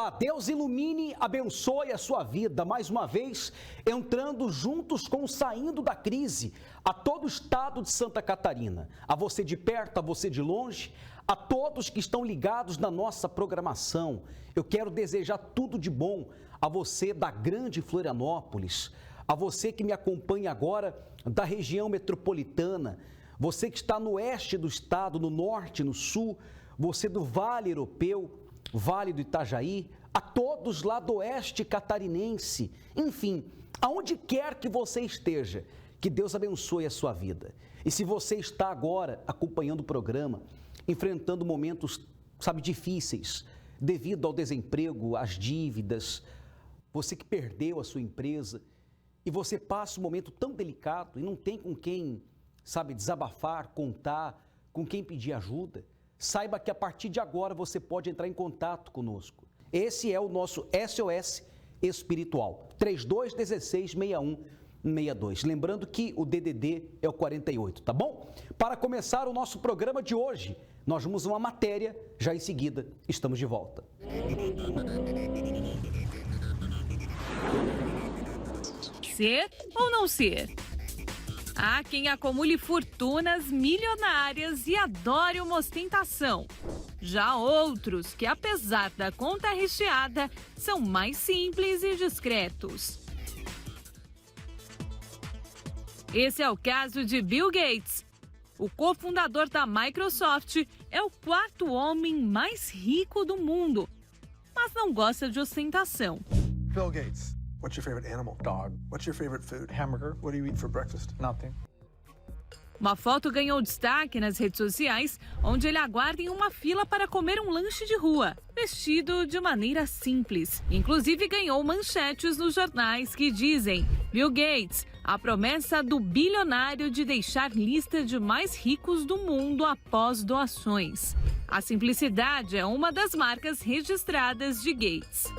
Olá, Deus ilumine, abençoe a sua vida. Mais uma vez, entrando juntos com o Saindo da Crise, a todo o estado de Santa Catarina. A você de perto, a você de longe, a todos que estão ligados na nossa programação. Eu quero desejar tudo de bom a você da grande Florianópolis, a você que me acompanha agora da região metropolitana, você que está no oeste do estado, no norte, no sul, você do Vale Europeu, Vale do Itajaí, a todos lá do oeste catarinense, enfim, aonde quer que você esteja, que Deus abençoe a sua vida. E se você está agora acompanhando o programa, enfrentando momentos, difíceis, devido ao desemprego, às dívidas, você que perdeu a sua empresa, e você passa um momento tão delicado e não tem com quem, desabafar, contar, com quem pedir ajuda, saiba que a partir de agora você pode entrar em contato conosco. Esse é o nosso SOS espiritual, 3216-6162. Lembrando que o DDD é o 48, tá bom? Para começar o nosso programa de hoje, nós vamos uma matéria, já em seguida estamos de volta. Ser ou não ser? Há quem acumule fortunas milionárias e adore uma ostentação. Já outros que, apesar da conta recheada, são mais simples e discretos. Esse é o caso de Bill Gates. O cofundador da Microsoft é o quarto homem mais rico do mundo, mas não gosta de ostentação. Bill Gates. What's your favorite animal? Dog. What's your favorite food? Hamburger. What do you eat for breakfast? Nothing. Uma foto ganhou destaque nas redes sociais, onde ele aguarda em uma fila para comer um lanche de rua, vestido de maneira simples. Inclusive ganhou manchetes nos jornais que dizem: Bill Gates, a promessa do bilionário de deixar lista de mais ricos do mundo após doações. A simplicidade é uma das marcas registradas de Gates.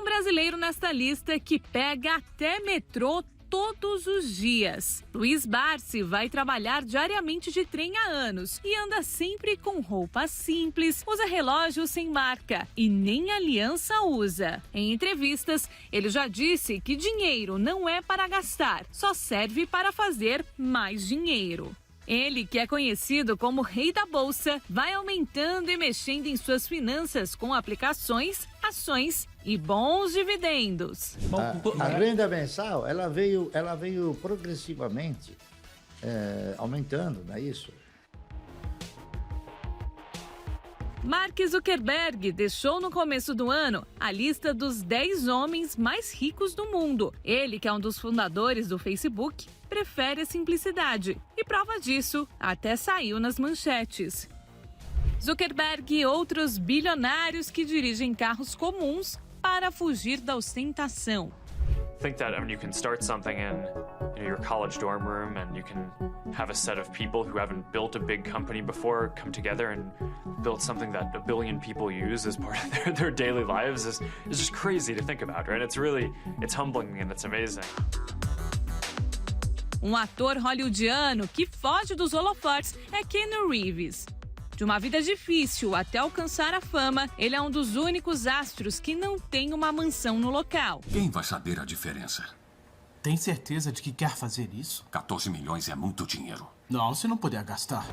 Brasileiro nesta lista que pega até metrô todos os dias. Luiz Barsi vai trabalhar diariamente de trem há anos e anda sempre com roupas simples, usa relógio sem marca e nem aliança usa. Em entrevistas, ele já disse que dinheiro não é para gastar, só serve para fazer mais dinheiro. Ele, que é conhecido como rei da bolsa, vai aumentando e mexendo em suas finanças com aplicações, ações e bons dividendos. A renda mensal, ela veio progressivamente aumentando, não é isso? Mark Zuckerberg deixou no começo do ano a lista dos 10 homens mais ricos do mundo. Ele, que é um dos fundadores do Facebook, prefere a simplicidade. E prova disso até saiu nas manchetes. Zuckerberg e outros bilionários que dirigem carros comuns para fugir da ostentação. Think that you can start something in your college dorm room and you can have a set of people who haven't built a big company before come together and build something that 1 billion people use as part of their daily lives is just crazy to think about, right? It's humbling and it's amazing. Um ator hollywoodiano que foge dos holofotes é Keanu Reeves. De uma vida difícil até alcançar a fama, ele é um dos únicos astros que não tem uma mansão no local. Quem vai saber a diferença? Tem certeza de que quer fazer isso? 14 milhões é muito dinheiro. Não, se não puder gastar.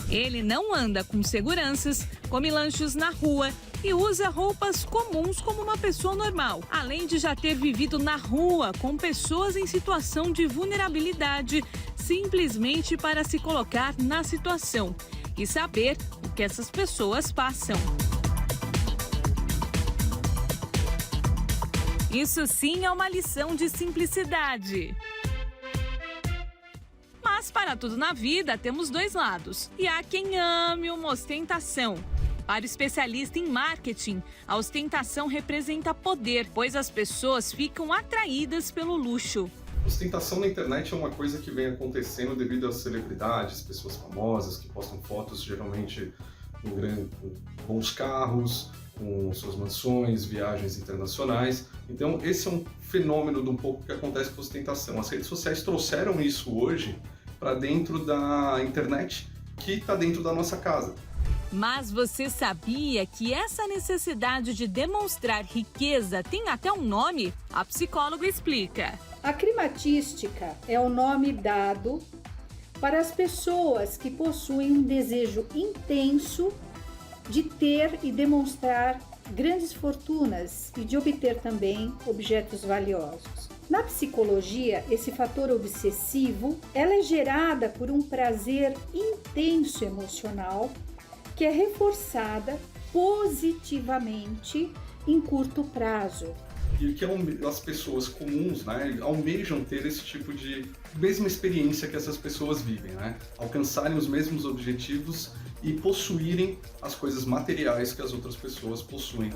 Ele não anda com seguranças, come lanches na rua e usa roupas comuns como uma pessoa normal. Além de já ter vivido na rua com pessoas em situação de vulnerabilidade, simplesmente para se colocar na situação e saber o que essas pessoas passam. Isso sim é uma lição de simplicidade. Mas para tudo na vida temos dois lados. E há quem ame uma ostentação. Para o especialista em marketing, a ostentação representa poder, pois as pessoas ficam atraídas pelo luxo. Ostentação na internet é uma coisa que vem acontecendo devido às celebridades, pessoas famosas que postam fotos geralmente com bons carros, com suas mansões, viagens internacionais. Então esse é um fenômeno de um pouco que acontece com a ostentação. As redes sociais trouxeram isso hoje para dentro da internet que está dentro da nossa casa. Mas você sabia que essa necessidade de demonstrar riqueza tem até um nome? A psicóloga explica. A climatística é o nome dado para as pessoas que possuem um desejo intenso de ter e demonstrar grandes fortunas e de obter também objetos valiosos. Na psicologia, esse fator obsessivo, ela é gerada por um prazer intenso emocional que é reforçada positivamente em curto prazo. E que as pessoas comuns, né, almejam ter esse tipo de mesma experiência que essas pessoas vivem, né? Alcançarem os mesmos objetivos e possuírem as coisas materiais que as outras pessoas possuem.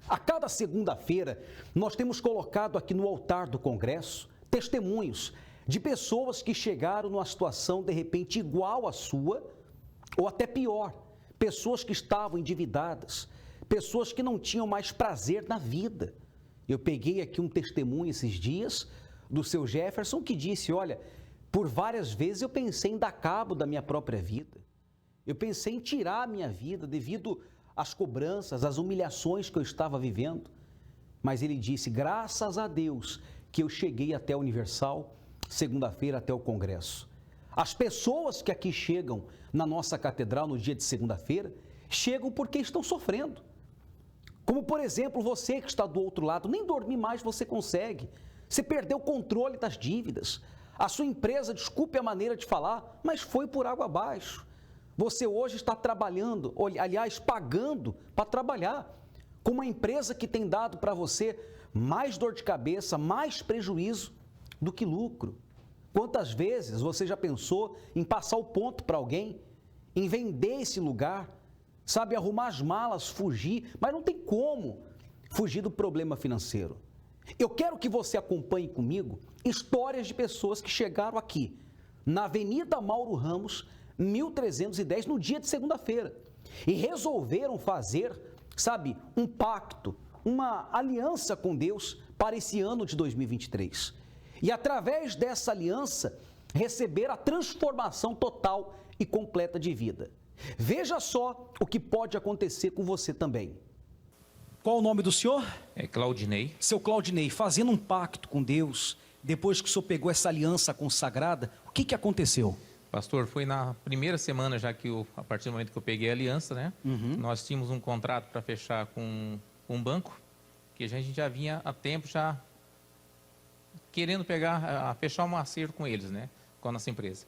A cada segunda-feira, nós temos colocado aqui no altar do Congresso testemunhos de pessoas que chegaram numa situação de repente igual à sua ou até pior. Pessoas que estavam endividadas, pessoas que não tinham mais prazer na vida. Eu peguei aqui um testemunho esses dias do seu Jefferson que disse, olha, por várias vezes eu pensei em dar cabo da minha própria vida. Eu pensei em tirar a minha vida devido às cobranças, às humilhações que eu estava vivendo. Mas ele disse, graças a Deus que eu cheguei até a Universal, segunda-feira até o Congresso. As pessoas que aqui chegam na nossa catedral no dia de segunda-feira, chegam porque estão sofrendo. Como, por exemplo, você que está do outro lado, nem dormir mais você consegue. Você perdeu o controle das dívidas. A sua empresa, desculpe a maneira de falar, mas foi por água abaixo. Você hoje está trabalhando, aliás, pagando para trabalhar com uma empresa que tem dado para você mais dor de cabeça, mais prejuízo do que lucro. Quantas vezes você já pensou em passar o ponto para alguém, em vender esse lugar, sabe, arrumar as malas, fugir, mas não tem como fugir do problema financeiro. Eu quero que você acompanhe comigo histórias de pessoas que chegaram aqui, na Avenida Mauro Ramos, 1310, no dia de segunda-feira, e resolveram fazer, sabe, um pacto, uma aliança com Deus para esse ano de 2023. E através dessa aliança, receber a transformação total e completa de vida. Veja só o que pode acontecer com você também. Qual o nome do senhor? É Claudinei. Seu Claudinei, fazendo um pacto com Deus, depois que o senhor pegou essa aliança consagrada, o que aconteceu? Pastor, foi na primeira semana já que a partir do momento que eu peguei a aliança, né? Nós tínhamos um contrato para fechar com um banco, que a gente já vinha há tempo já querendo fechar um acerto com eles, né? Com a nossa empresa.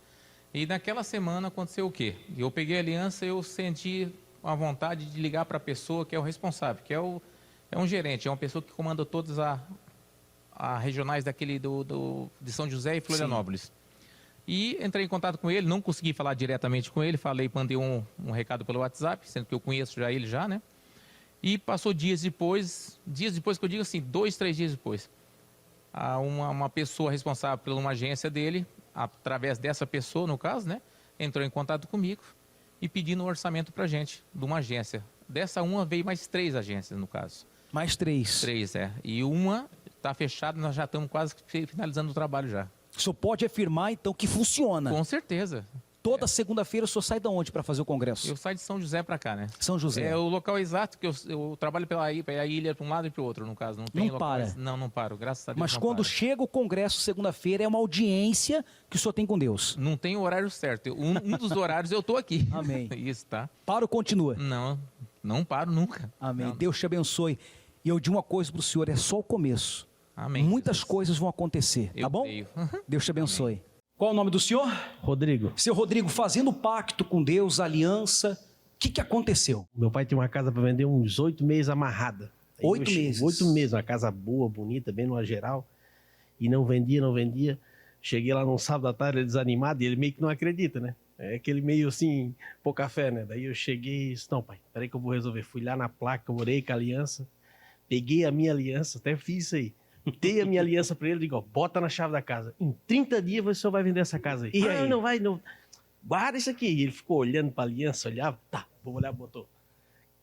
E naquela semana aconteceu o quê? Eu peguei a aliança, eu senti a vontade de ligar para a pessoa que é o responsável, que é um gerente, é uma pessoa que comanda todas as regionais de São José e Florianópolis. Sim. E entrei em contato com ele, não consegui falar diretamente com ele, mandei um recado pelo WhatsApp, sendo que eu conheço já ele, né? E passou dias depois que eu digo assim, 2, 3 dias depois, uma pessoa responsável por uma agência dele, através dessa pessoa, no caso, né? Entrou em contato comigo e pedindo um orçamento para a gente, de uma agência. Dessa uma veio mais 3 agências, no caso. Mais 3? 3, é. E uma está fechada, nós já estamos quase finalizando o trabalho já. O senhor pode afirmar, então, que funciona? Com certeza. Toda segunda-feira o senhor sai de onde para fazer o congresso? Eu saio de São José para cá, né? São José. É o local exato, que eu trabalho pela ilha para um lado e para o outro, no caso. Não tem para? Não paro, graças a Deus. Mas quando chega o congresso segunda-feira, é uma audiência que o senhor tem com Deus? Não tem o horário certo. Um dos horários eu estou aqui. Amém. Isso, tá? Para ou continua? Não paro nunca. Amém. Não. Deus te abençoe. E eu digo uma coisa para o senhor, é só o começo. Amém. Muitas coisas vão acontecer, tá bom? Creio. Deus te abençoe. Amém. Qual o nome do senhor? Rodrigo. Seu Rodrigo, fazendo pacto com Deus, aliança, o que aconteceu? Meu pai tinha uma casa para vender uns 8 meses amarrada. 8 meses? 8 meses, uma casa boa, bonita, bem numa geral. E não vendia. Cheguei lá num sábado à tarde, ele desanimado, e ele meio que não acredita, né? É aquele meio assim, pouca fé, né? Daí eu cheguei e disse, não pai, peraí que eu vou resolver. Fui lá na placa, orei com a aliança, peguei a minha aliança, até fiz isso aí. Dei a minha aliança para ele, digo, ó, bota na chave da casa. Em 30 dias você só vai vender essa casa aí. E aí? Não vai, não. Guarda isso aqui. E ele ficou olhando para a aliança, olhava, tá, vou olhar, botou.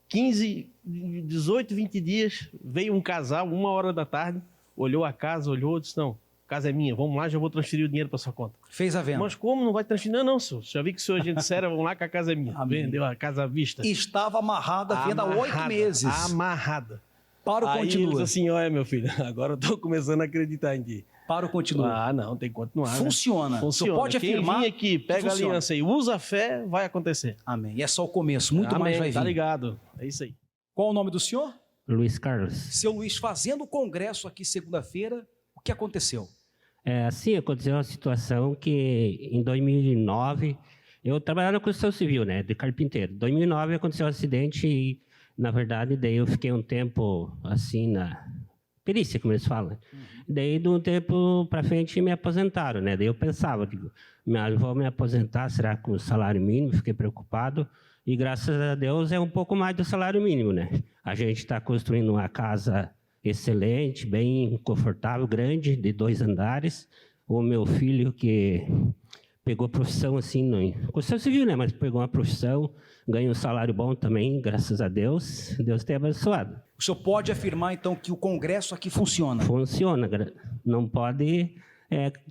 15, 18, 20 dias, veio um casal, 1h da tarde, olhou a casa, olhou, disse, não, casa é minha, vamos lá, já vou transferir o dinheiro para sua conta. Fez a venda. Mas como não vai transferir? Não, senhor. Já vi que o senhor é gente séria, vamos lá que a casa é minha. Amém. Vendeu a casa à vista. Estava amarrada a venda há 8 meses. Amarrada. Para o Aí ele continua. disse assim, olha, meu filho, agora eu tô começando a acreditar em ti. Para o continua. Ah, não, tem que continuar. Funciona. Né? Funciona. Você pode Quem afirmar vir aqui, pega a funciona. aliança e usa a fé, vai acontecer. Amém. E é só o começo, muito Amém, mais vai vir. Tá ligado, é isso aí. Qual o nome do senhor? Luiz Carlos. Seu Luiz, fazendo o congresso aqui segunda-feira, o que aconteceu? Assim, aconteceu uma situação que em 2009, eu trabalhava na construção civil, né, de carpinteiro. Em 2009 aconteceu um acidente e, na verdade, daí eu fiquei um tempo, assim, na perícia, como eles falam. Daí, de um tempo para frente, me aposentaram, né? Daí eu pensava, digo, vou me aposentar, será com o salário mínimo? Fiquei preocupado. E, graças a Deus, é um pouco mais do salário mínimo, né? A gente está construindo uma casa excelente, bem confortável, grande, de 2 andares. O meu filho, que pegou profissão, assim, construção civil, né? Mas pegou uma profissão, ganha um salário bom também, graças a Deus. Deus tem abençoado. O senhor pode afirmar, então, que o congresso aqui funciona? Funciona. Não pode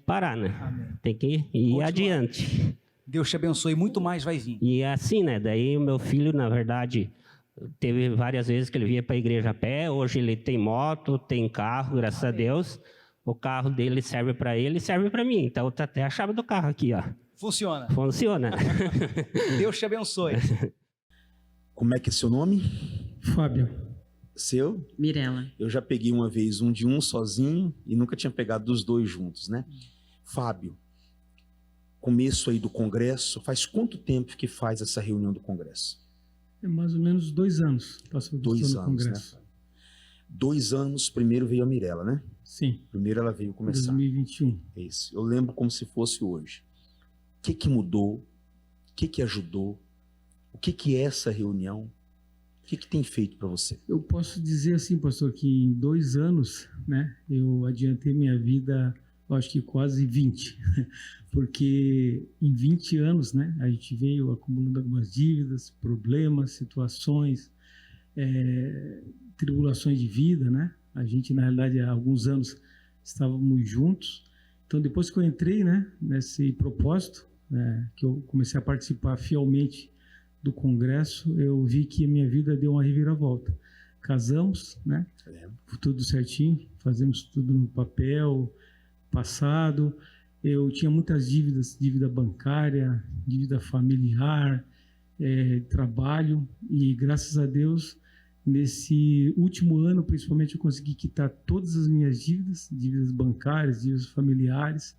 parar, né? Amém. Tem que ir adiante. Deus te abençoe, muito mais vai vir. E assim, né? Daí o meu filho, na verdade, teve várias vezes que ele vinha para a igreja a pé. Hoje ele tem moto, tem carro, graças a Deus. O carro dele serve para ele e serve para mim. Então, tá até a chave do carro aqui, ó. Funciona. Funciona. Deus te abençoe. Como é que é seu nome? Fábio. Seu? Mirela. Eu já peguei uma vez um de um sozinho e nunca tinha pegado dos 2 juntos, né? Fábio, começo aí do congresso, faz quanto tempo que faz essa reunião do congresso? É mais ou menos 2 anos. Passou 2 no anos, congresso. né? 2 anos, primeiro veio a Mirela, né? Sim. Primeiro ela veio começar. 2021. É isso. Eu lembro como se fosse hoje. O que mudou? O que ajudou? O que é essa reunião? O que tem feito para você? Eu posso dizer assim, pastor, que em 2 anos, né, eu adiantei minha vida, eu acho que quase 20. Porque em 20 anos, né, a gente veio acumulando algumas dívidas, problemas, situações, tribulações de vida, né? A gente, na realidade, há alguns anos estávamos juntos. Então, depois que eu entrei, né, nesse propósito, que eu comecei a participar fielmente do congresso, eu vi que a minha vida deu uma reviravolta. Casamos, né? Tudo certinho, fazemos tudo no papel, passado. Eu tinha muitas dívidas, dívida bancária, dívida familiar, trabalho, e graças a Deus, nesse último ano, principalmente, eu consegui quitar todas as minhas dívidas bancárias, dívidas familiares.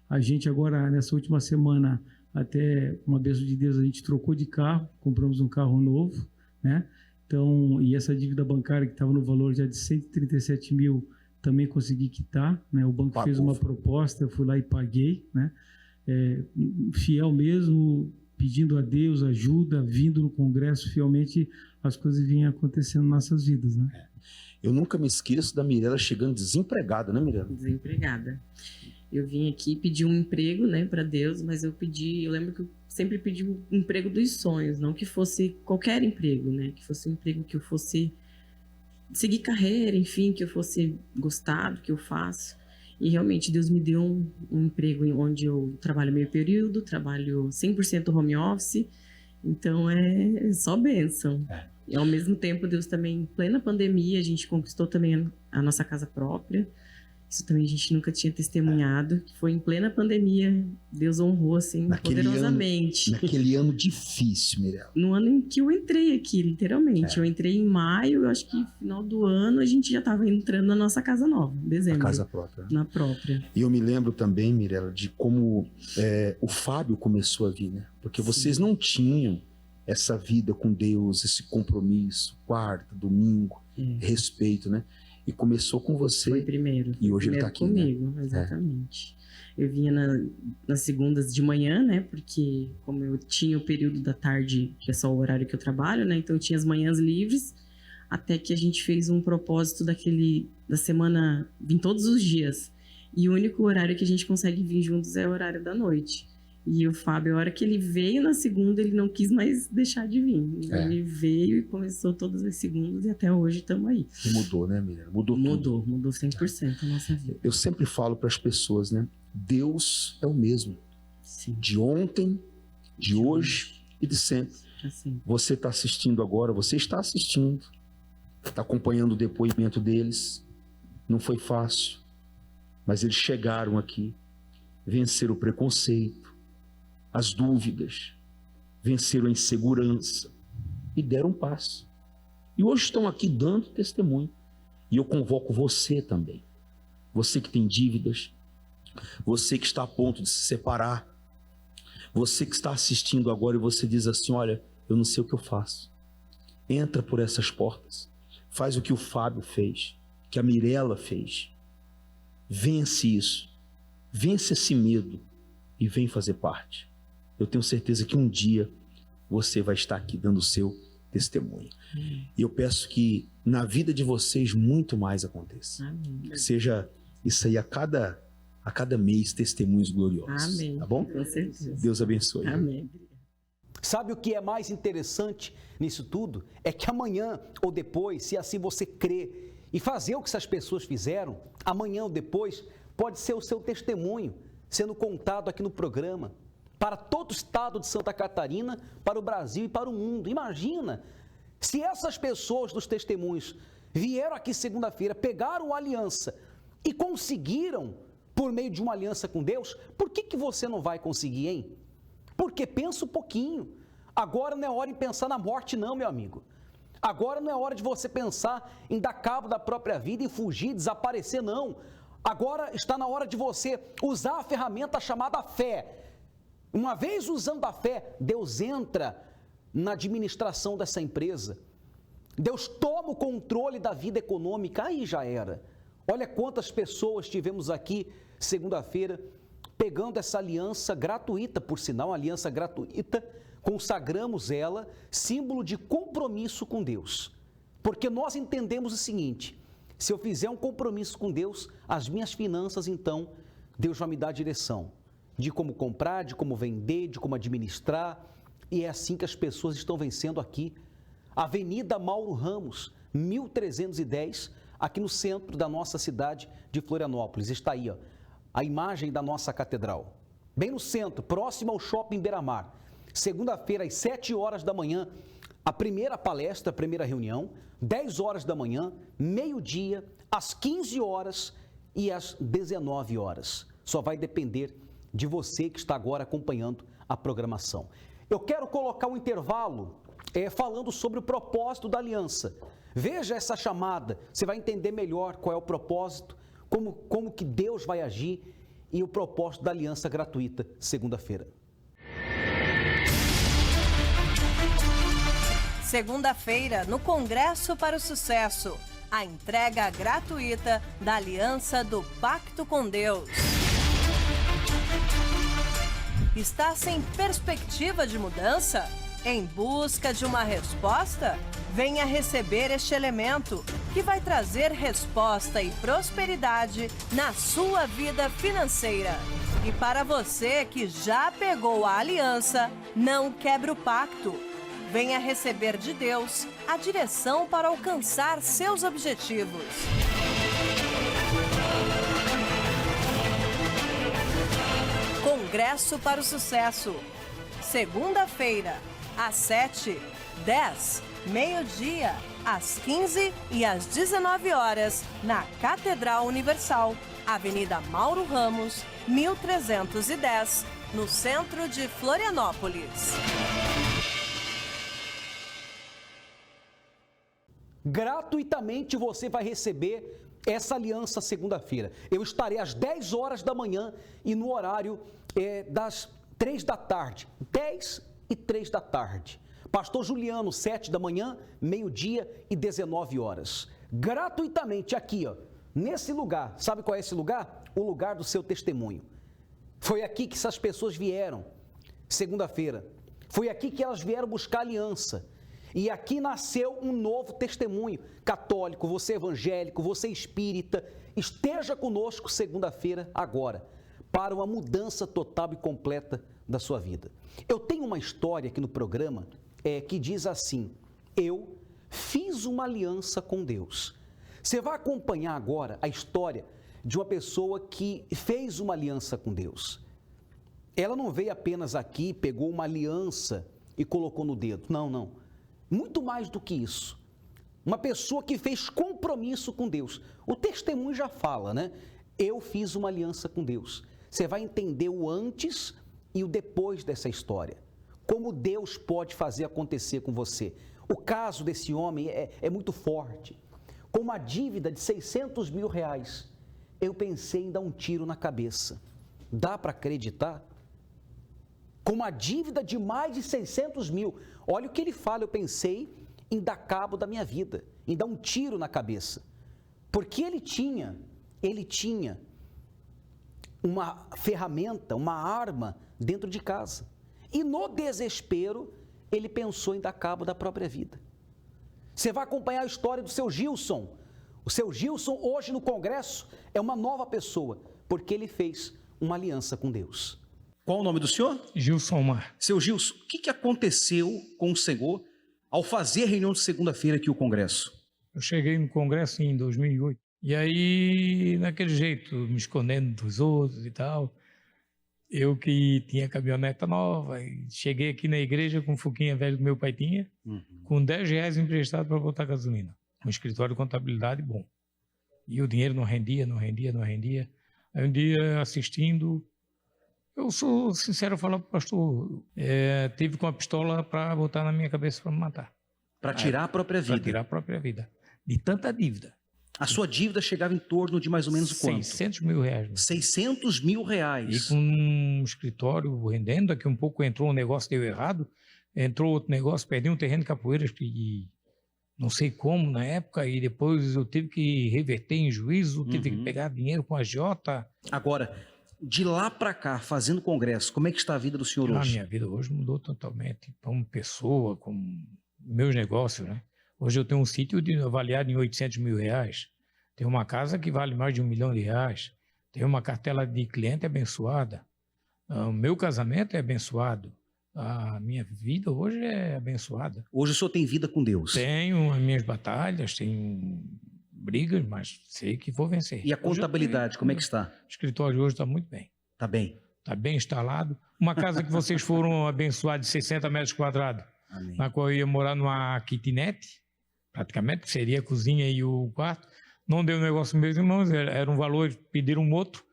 A gente agora, nessa última semana, até uma bênção de Deus, a gente trocou de carro, compramos um carro novo, né? Então, e essa dívida bancária que estava no valor já de 137 mil, também consegui quitar, né? O banco fez uma proposta, eu fui lá e paguei, né? Fiel mesmo, pedindo a Deus ajuda, vindo no congresso, fielmente as coisas vinham acontecendo nas nossas vidas, né? Eu nunca me esqueço da Mirela chegando desempregada, né, Mirela? Desempregada. Eu vim aqui pedir um emprego, né, para Deus, mas eu lembro que eu sempre pedi um emprego dos sonhos, não que fosse qualquer emprego, né, que fosse um emprego que eu fosse seguir carreira, enfim, que eu fosse gostar do que eu faço. E realmente Deus me deu um emprego onde eu trabalho meio período, trabalho 100% home office, então é só bênção. E ao mesmo tempo, Deus também, em plena pandemia, a gente conquistou também a nossa casa própria. Isso também a gente nunca tinha testemunhado. Foi em plena pandemia, Deus honrou assim poderosamente. Naquele ano difícil, Mirela. No ano em que eu entrei aqui, literalmente. Eu entrei em maio, eu acho que no final do ano a gente já estava entrando na nossa casa nova, em dezembro. A casa própria. Na própria. E eu me lembro também, Mirela, de como o Fábio começou a vir, né? Porque vocês não tinham essa vida com Deus, esse compromisso, quarta, domingo, respeito, né? E começou com você. Foi primeiro. E hoje ele está aqui, comigo, né? Exatamente. Eu vinha nas segundas de manhã, né? Porque como eu tinha o período da tarde, que é só o horário que eu trabalho, né? Então eu tinha as manhãs livres, até que a gente fez um propósito da semana, vir todos os dias. E o único horário que a gente consegue vir juntos é o horário da noite. E o Fábio, a hora que ele veio na segunda, ele não quis mais deixar de vir. Ele veio e começou todas as segundas e até hoje estamos aí. E mudou, né, Miriam? Mudou 100% a nossa vida. Eu sempre falo para as pessoas, né? Deus é o mesmo. Sim. De ontem, de hoje e de sempre. Assim. Você está assistindo agora, você está assistindo, está acompanhando o depoimento deles. Não foi fácil, mas eles chegaram aqui, venceram o preconceito, as dúvidas, venceram a insegurança e deram um passo. E hoje estão aqui dando testemunho. E eu convoco você também. Você que tem dívidas, você que está a ponto de se separar, você que está assistindo agora e você diz assim, olha, eu não sei o que eu faço. Entra por essas portas. Faz o que o Fábio fez, que a Mirella fez. Vence isso. Vence esse medo e vem fazer parte. Eu tenho certeza que um dia você vai estar aqui dando o seu testemunho. E eu peço que na vida de vocês muito mais aconteça. Amém. Que seja isso aí a cada mês, testemunhos gloriosos. Amém. Tá bom? Com certeza. Deus abençoe. Amém. Sabe o que é mais interessante nisso tudo? É que amanhã ou depois, se assim você crer e fazer o que essas pessoas fizeram, amanhã ou depois, pode ser o seu testemunho sendo contado aqui no programa, para todo o estado de Santa Catarina, para o Brasil e para o mundo. Imagina, se essas pessoas dos testemunhos vieram aqui segunda-feira, pegaram a aliança e conseguiram, por meio de uma aliança com Deus, por que você não vai conseguir, hein? Porque pensa um pouquinho. Agora não é hora de pensar na morte não, meu amigo. Agora não é hora de você pensar em dar cabo da própria vida e fugir, desaparecer, não. Agora está na hora de você usar a ferramenta chamada fé. Uma vez usando a fé, Deus entra na administração dessa empresa. Deus toma o controle da vida econômica, aí já era. Olha quantas pessoas tivemos aqui segunda-feira pegando essa aliança gratuita, por sinal, uma aliança gratuita, consagramos ela, símbolo de compromisso com Deus. Porque nós entendemos o seguinte, se eu fizer um compromisso com Deus, as minhas finanças, então, Deus vai me dar a direção de como comprar, de como vender, de como administrar, e é assim que as pessoas estão vencendo aqui. Avenida Mauro Ramos, 1310, aqui no centro da nossa cidade de Florianópolis. Está aí, ó, a imagem da nossa catedral. Bem no centro, próximo ao Shopping Beira-Mar. Segunda-feira, às 7 horas da manhã, a primeira palestra, a primeira reunião, 10 horas da manhã, meio-dia, às 15 horas e às 19 horas. Só vai depender de você que está agora acompanhando a programação. Eu quero colocar um intervalo falando sobre o propósito da aliança. Veja essa chamada, você vai entender melhor qual é o propósito, como que Deus vai agir e o propósito da aliança gratuita, segunda-feira. Segunda-feira, no Congresso para o Sucesso, a entrega gratuita da Aliança do Pacto com Deus. Está sem perspectiva de mudança? Em busca de uma resposta? Venha receber este elemento que vai trazer resposta e prosperidade na sua vida financeira. E para você que já pegou a aliança, não quebre o pacto. Venha receber de Deus a direção para alcançar seus objetivos. Congresso para o Sucesso. Segunda-feira, às 7, 10, meio-dia, às 15 e às 19 horas, na Catedral Universal, Avenida Mauro Ramos, 1310, no centro de Florianópolis. Gratuitamente você vai receber essa aliança segunda-feira. Eu estarei às 10 horas da manhã e no horário das 3 da tarde. 10 e 3 da tarde. Pastor Juliano, 7 da manhã, meio-dia e 19 horas. Gratuitamente aqui, ó, nesse lugar. Sabe qual é esse lugar? O lugar do seu testemunho. Foi aqui que essas pessoas vieram, segunda-feira. Foi aqui que elas vieram buscar aliança. E aqui nasceu um novo testemunho. Católico, você evangélico, você espírita, esteja conosco segunda-feira agora, para uma mudança total e completa da sua vida. Eu tenho uma história aqui no programa que diz assim: eu fiz uma aliança com Deus. Você vai acompanhar agora a história de uma pessoa que fez uma aliança com Deus. Ela não veio apenas aqui, pegou uma aliança e colocou no dedo. Não, não. Muito mais do que isso. Uma pessoa que fez compromisso com Deus. O testemunho já fala, né? Eu fiz uma aliança com Deus. Você vai entender o antes e o depois dessa história. Como Deus pode fazer acontecer com você. O caso desse homem é muito forte. Com uma dívida de 600 mil reais, eu pensei em dar um tiro na cabeça. Dá para acreditar? Com uma dívida de mais de 600 mil. Olha o que ele fala, eu pensei em dar cabo da minha vida, em dar um tiro na cabeça. Porque ele tinha uma ferramenta, uma arma dentro de casa. E no desespero, ele pensou em dar cabo da própria vida. Você vai acompanhar a história do seu Gilson. O seu Gilson, hoje no Congresso, é uma nova pessoa, porque ele fez uma aliança com Deus. Qual o nome do senhor? Gilson Mar. Seu Gilson, o que aconteceu com o senhor ao fazer a reunião de segunda-feira aqui o Congresso? Eu cheguei no Congresso em 2008. E aí, naquele jeito, me escondendo dos outros e tal, eu que tinha caminhoneta nova, cheguei aqui na igreja com um fuquinha velho que meu pai tinha, com R$10 emprestado para botar gasolina. Um escritório de contabilidade bom. E o dinheiro não rendia. Aí um dia, assistindo, eu sou sincero falar para o pastor, teve com a pistola para botar na minha cabeça para me matar. Para tirar a própria vida? Para tirar a própria vida. De tanta dívida. A sua dívida chegava em torno de mais ou menos quanto? 600 mil reais. 600 mil reais. E com um escritório rendendo, daqui um pouco entrou um negócio, deu errado, entrou outro negócio, perdi um terreno de capoeiras que não sei como na época, e depois eu tive que reverter em juízo, tive que pegar dinheiro com a agiota. Agora, de lá para cá, fazendo congresso, como é que está a vida do senhor hoje? A minha vida hoje mudou totalmente, como pessoa, com meus negócios, né? Hoje eu tenho um sítio avaliado em 800 mil reais, tenho uma casa que vale mais de R$1 milhão, tenho uma cartela de cliente abençoada, o meu casamento é abençoado, a minha vida hoje é abençoada. Hoje o senhor tem vida com Deus? Tenho as minhas batalhas, tenho brigas, mas sei que vou vencer. E a contabilidade, como é que está? O escritório hoje está muito bem. Está bem? Está bem instalado. Uma casa que vocês foram abençoar de 60 metros quadrados, Amém. Na qual eu ia morar numa kitnet, praticamente, que seria a cozinha e o quarto. Não deu negócio com meus irmãos, era um valor, pediram um outro.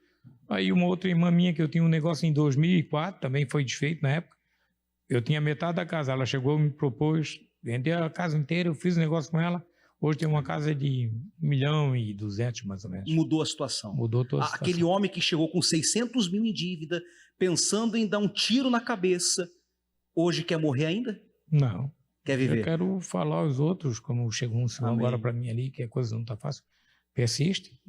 Aí uma outra irmã minha, que eu tinha um negócio em 2004, também foi desfeito na época. Eu tinha metade da casa, ela chegou e me propôs vender a casa inteira, eu fiz um negócio com ela. Hoje tem uma casa de 1.200.000, mais ou menos. Mudou a situação. Mudou toda a situação. Aquele homem que chegou com 600 mil em dívida, pensando em dar um tiro na cabeça, hoje quer morrer ainda? Não. Quer viver? Eu quero falar aos outros, como chegou um senhor agora para mim ali, que a coisa não está fácil. Persiste.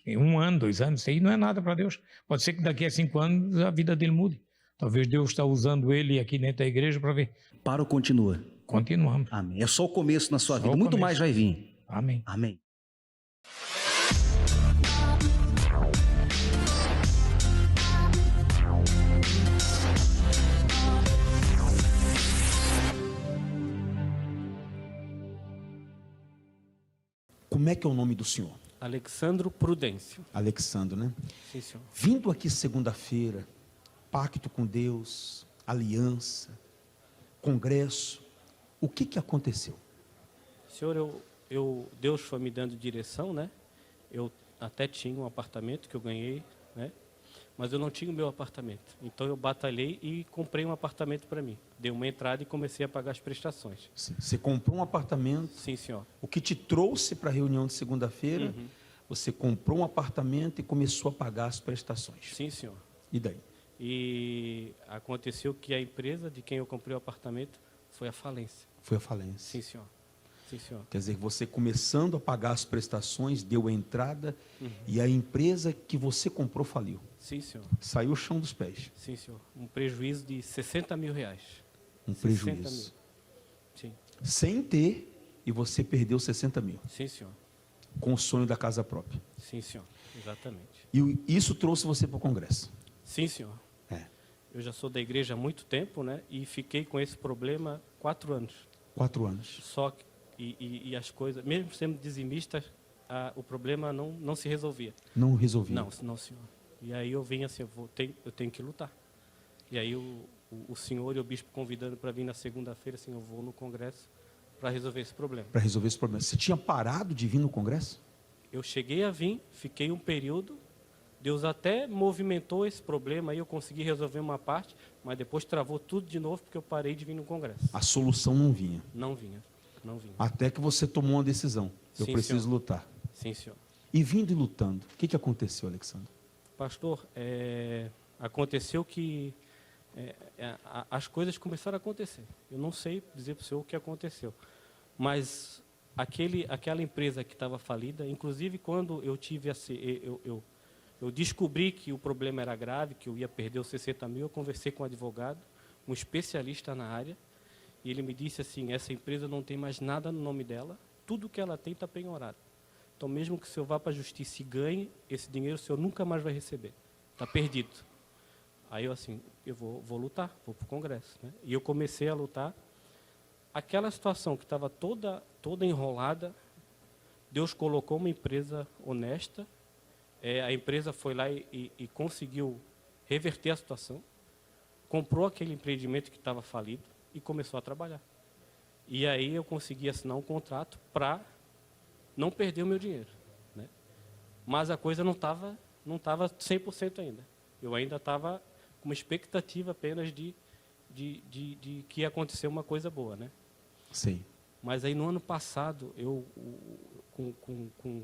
Em 1 ano, 2 anos, isso aí não é nada para Deus. Pode ser que daqui a 5 anos a vida dele mude. Talvez Deus está usando ele aqui dentro da igreja para ver. Para ou continua? Continuamos. Amém. É só o começo na sua vida. Muito mais vai vir. Amém. Amém. Como é que é o nome do senhor? Alexandro Prudêncio. Alexandro, né? Sim, senhor. Vindo aqui segunda-feira, pacto com Deus, aliança, congresso, o que aconteceu? Senhor, Deus foi me dando direção, né? Eu até tinha um apartamento que eu ganhei, né? Mas eu não tinha o meu apartamento. Então eu batalhei e comprei um apartamento para mim. Dei uma entrada e comecei a pagar as prestações. Sim. Você comprou um apartamento? Sim, senhor. O que te trouxe para a reunião de segunda-feira, você comprou um apartamento e começou a pagar as prestações. Sim, senhor. E daí? E aconteceu que a empresa de quem eu comprei o apartamento foi à falência. Foi à falência. Sim, senhor. Sim, senhor. Quer dizer, você começando a pagar as prestações, deu a entrada e a empresa que você comprou faliu. Sim, senhor. Saiu o chão dos pés. Sim, senhor. Um prejuízo de 60 mil reais. Um prejuízo. Sim. Sem ter, e você perdeu 60 mil. Sim, senhor. Com o sonho da casa própria. Sim, senhor. Exatamente. E isso trouxe você para o Congresso? Sim, senhor. Eu já sou da igreja há muito tempo, né? E fiquei com esse problema 4 anos. 4 anos. Só que, e as coisas, mesmo sendo dizimista, o problema não se resolvia. Não resolvia? Não, senhor. E aí eu vim assim, eu tenho que lutar. E aí o senhor e o bispo convidando para vir na segunda-feira, assim, eu vou no congresso para resolver esse problema. Para resolver esse problema. Você tinha parado de vir no congresso? Eu cheguei a vir, fiquei um período, Deus até movimentou esse problema, aí eu consegui resolver uma parte, mas depois travou tudo de novo porque eu parei de vir no congresso. A solução não vinha? Não vinha. Até que você tomou uma decisão. Eu preciso lutar. Sim, senhor. E vindo e lutando, o que aconteceu, Alexandre? Pastor, aconteceu que as coisas começaram a acontecer. Eu não sei dizer para o senhor o que aconteceu, mas aquela empresa que estava falida, inclusive quando eu tive eu descobri que o problema era grave, que eu ia perder os 60 mil, eu conversei com um advogado, um especialista na área, e ele me disse assim, essa empresa não tem mais nada no nome dela, tudo que ela tem está penhorado. Então, mesmo que o senhor vá para a justiça e ganhe, esse dinheiro o senhor nunca mais vai receber. Está perdido. Aí eu assim, eu vou lutar, vou para o Congresso. Né? E eu comecei a lutar. Aquela situação que estava toda enrolada, Deus colocou uma empresa honesta, a empresa foi lá e conseguiu reverter a situação, comprou aquele empreendimento que estava falido e começou a trabalhar. E aí eu consegui assinar um contrato para não perder o meu dinheiro. Né? Mas a coisa não estava 100% ainda. Eu ainda estava com uma expectativa apenas de que ia acontecer uma coisa boa. Né? Sim. Mas aí no ano passado,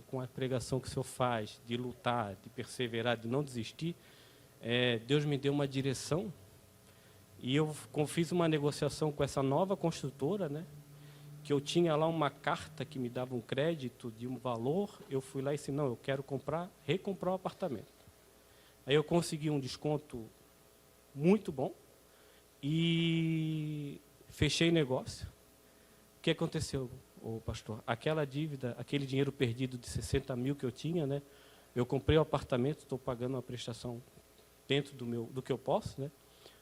com a pregação que o senhor faz, de lutar, de perseverar, de não desistir, Deus me deu uma direção e eu fiz uma negociação com essa nova construtora, né? Que eu tinha lá uma carta que me dava um crédito de um valor, eu fui lá e disse, não, eu quero recomprar o apartamento. Aí eu consegui um desconto muito bom e fechei negócio. O que aconteceu, pastor? Aquela dívida, aquele dinheiro perdido de 60 mil que eu tinha, né? Eu comprei o apartamento, estou pagando uma prestação dentro do que eu posso, né?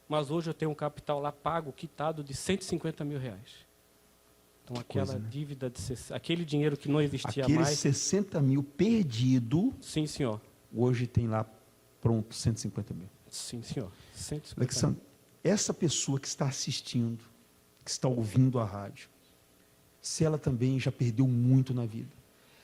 Mas hoje eu tenho um capital lá pago, quitado, de 150 mil reais. Então, aquela dívida, aquele dinheiro que não existia mais... Aquele 60 mil perdido... Sim, senhor. Hoje tem lá pronto 150 mil. Sim, senhor. 150 Alexandre, essa pessoa que está assistindo, que está ouvindo a rádio, se ela também já perdeu muito na vida,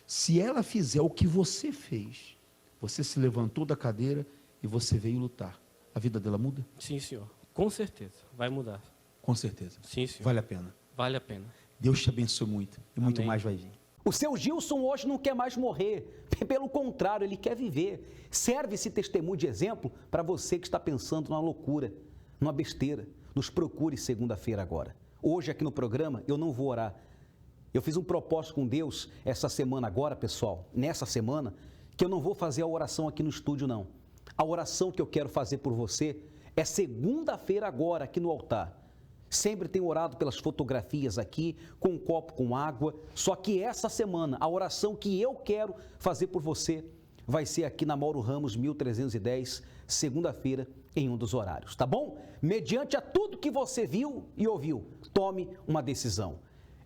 se ela fizer o que você fez, você se levantou da cadeira e você veio lutar, a vida dela muda? Sim, senhor. Com certeza. Vai mudar. Com certeza. Sim, senhor. Vale a pena. Vale a pena. Deus te abençoe muito. E muito mais vai vir. O seu Gilson hoje não quer mais morrer. Pelo contrário, ele quer viver. Serve esse testemunho de exemplo para você que está pensando numa loucura, numa besteira. Nos procure segunda-feira agora. Hoje aqui no programa eu não vou orar. Eu fiz um propósito com Deus essa semana agora, pessoal, nessa semana, que eu não vou fazer a oração aqui no estúdio, não. A oração que eu quero fazer por você é segunda-feira agora aqui no altar. Sempre tenho orado pelas fotografias aqui, com um copo com água, só que essa semana a oração que eu quero fazer por você vai ser aqui na Mauro Ramos 1310, segunda-feira, em um dos horários, tá bom? Mediante a tudo que você viu e ouviu, tome uma decisão.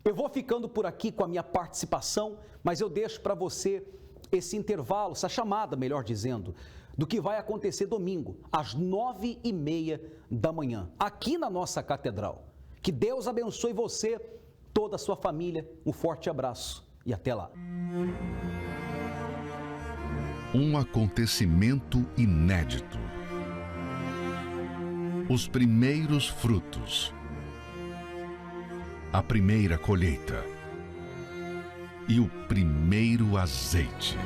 Eu vou ficando por aqui com a minha participação, mas eu deixo para você esse intervalo, essa chamada, melhor dizendo, do que vai acontecer domingo, às 9h30 da manhã, aqui na nossa catedral. Que Deus abençoe você, toda a sua família. Um forte abraço e até lá. Um acontecimento inédito. Os primeiros frutos. A primeira colheita. E o primeiro azeite.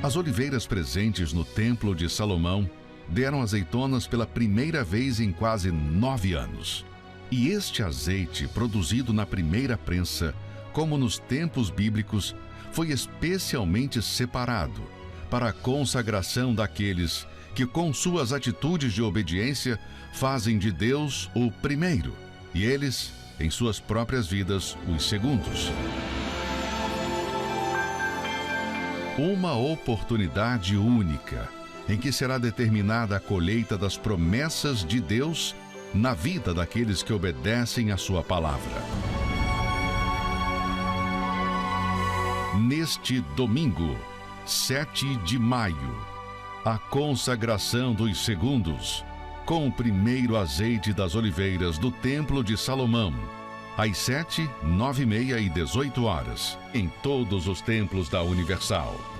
As oliveiras presentes no Templo de Salomão deram azeitonas pela primeira vez em quase 9 anos. E este azeite, produzido na primeira prensa, como nos tempos bíblicos, foi especialmente separado para a consagração daqueles que, com suas atitudes de obediência, fazem de Deus o primeiro, e eles, em suas próprias vidas, os segundos. Uma oportunidade única em que será determinada a colheita das promessas de Deus na vida daqueles que obedecem à sua palavra. Neste domingo, 7 de maio, a consagração dos segundos, com o primeiro azeite das oliveiras do Templo de Salomão, às 7, 9h30 e 18 horas, em todos os templos da Universal.